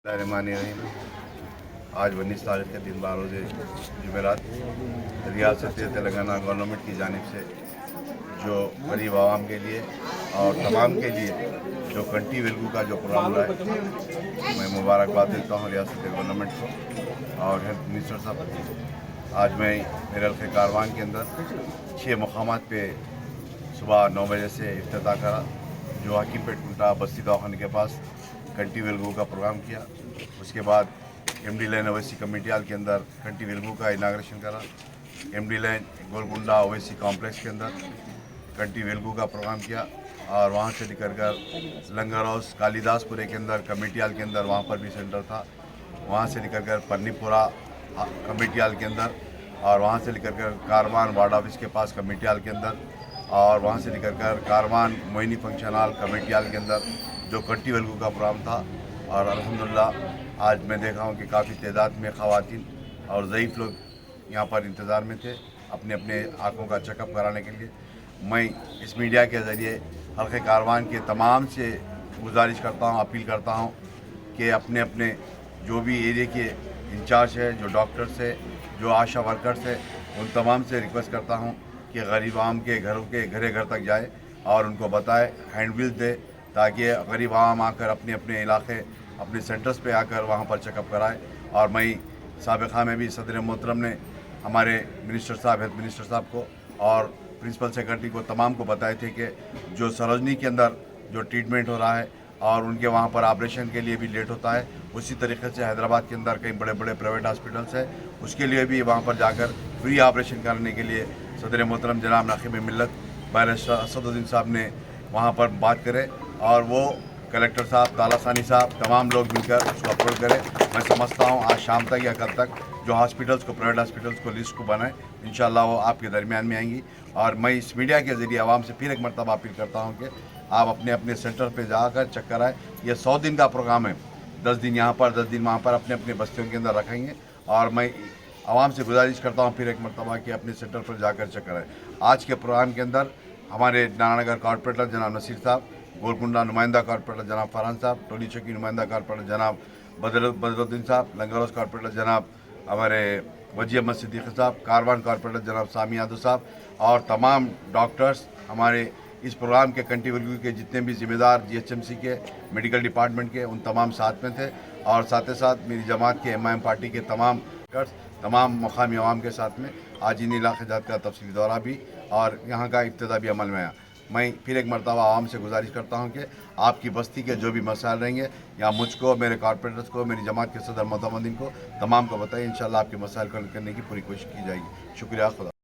रहीम। आज 19 तारीख के दिन बारोज़ जुमेरात रियासत तेलंगाना गवर्नमेंट की जानिब से जो गरीब आवाम के लिए और तमाम के लिए जो कंटी वेलगू का जो प्रोग्राम रहा है, मैं मुबारकबाद देता हूँ रियासत गवर्नमेंट को और हेल्थ मिनिस्टर साहब को। आज मैं मेरे हल्के कारवान के अंदर 6 मकामात पे सुबह 9 बजे से इफ्तिताह करा, जो हकीमपेट कुंटा बस्ती दवाखाने के पास कंटी वेलगू का प्रोग्राम किया। उसके बाद एमडी लाइन ओवैसी कमेटी हाल के अंदर कंटी वेलगू का इनाग्रेशन करा। MD line Golconda Owaisi complex के अंदर कंटी वेलगू का प्रोग्राम किया और वहाँ से लेकर कर लंगर हाउस कालिदासपुरे के अंदर कमेटी हाल के अंदर वहाँ पर भी सेंटर था। वहाँ से लेकर कर पन्नीपुरा कमेटी हाल के अंदर और वहाँ से लेकर कर कारवान वार्ड ऑफिस के पास कमेटी हाल के अंदर और वहाँ से लेकर कर Karwan Moini function hall committee हाल के अंदर जो कंटी वेलगू का प्रोग्राम था। और अल्हम्दुलिल्लाह आज मैं देखा हूँ कि काफ़ी तादाद में ख़वातीन और ज़ईफ़ लोग यहाँ पर इंतज़ार में थे अपने अपने आँखों का चेकअप कराने के लिए। मैं इस मीडिया के ज़रिए हल्के कारवान के तमाम से गुजारिश करता हूँ, अपील करता हूँ कि अपने अपने जो भी एरिया के इंचार्ज है, जो डॉक्टर्स है, जो आशा वर्कर्स है, उन तमाम से रिक्वेस्ट करता हूँ कि गरीब आवाम के घरों के घरे घर तक जाए और उनको बताए, हैंडबिल दे, ताकि गरीब आवाम आकर अपने अपने इलाके अपने सेंटर्स पे आकर वहाँ पर चेकअप कराए। और मैं साबिक़ा में भी सदर मोहतरम ने हमारे मिनिस्टर साहब हेल्थ मिनिस्टर साहब को और प्रिंसिपल सेक्रेटरी को तमाम को बताए थे कि जो सरोजनी के अंदर जो ट्रीटमेंट हो रहा है और उनके वहाँ पर ऑपरेशन के लिए भी लेट होता है, उसी तरीके से हैदराबाद के अंदर कई बड़े बड़े प्राइवेट हॉस्पिटल्स हैं, उसके लिए भी वहाँ पर जाकर फ्री ऑपरेशन करने के लिए सदर मोहतरम जनाब नाक़िब मिल्लत बैरिस्टर असदुद्दीन साहब ने वहाँ पर बात करें और वो कलेक्टर साहब, तालासानी साहब, तमाम लोग मिलकर उसको अप्रूव करें। मैं समझता हूँ आज शाम तक या कल तक जो हॉस्पिटल्स को प्राइवेट हॉस्पिटल्स को लिस्ट को बनाए, इंशाअल्लाह वो आपके दरमियान में आएंगी। और मैं इस मीडिया के ज़रिए आवाम से फिर एक मरतबा अपील करता हूँ कि आप अपने अपने सेंटर पर जाकर चेक कराएँ। ये 100 दिन का प्रोग्राम है, 10 दिन यहाँ पर 10 दिन वहाँ पर अपने अपने बस्तियों के अंदर रखेंगे। और मैं आवाम से गुजारिश करता हूँ फिर एक मरतबा कि अपने सेंटर पर जाकर चेक कराएँ। आज के प्रोग्राम के अंदर हमारे नारायणनगर कॉर्पोरेटर जनाब नसीर साहब, गोलकुंडा नुमाइंदा कॉर्पोरेटर जनाब फरहान साहब, टोली चौकी नुमाइंदा कॉर्पोरेटर जनाब बदरुद्दीन साहब, लंगर हाउस कॉर्पोरेटर जनाब हमारे वजी अहमद सिद्दीकी साहब, कारवान कॉर्पोरेटर जनाब सामी यादव साहब और तमाम डॉक्टर्स हमारे इस प्रोग्राम के कंटी वेलगू के जितने भी ज़िम्मेदार GHMC के मेडिकल डिपार्टमेंट के उन तमाम साथ में थे। और साथ ही साथ मेरी जमात के MIM पार्टी के तमाम मकामी अवाम के साथ में आज इन इलाक़े जात का तफसीली दौरा भी और यहाँ का इब्तिदा भी अमल में आया। मैं फिर एक मरतबा आवाम से गुजारिश करता हूँ कि आपकी बस्ती के जो भी मसाइल रहेंगे या मुझको, मेरे कॉर्पोरेटर्स को, मेरी जमात के सदर मोहतमदीन को तमाम को बताइए, इंशाअल्लाह आपके मसाइल को हल करने की पूरी कोशिश की जाएगी। शुक्रिया। खुदा।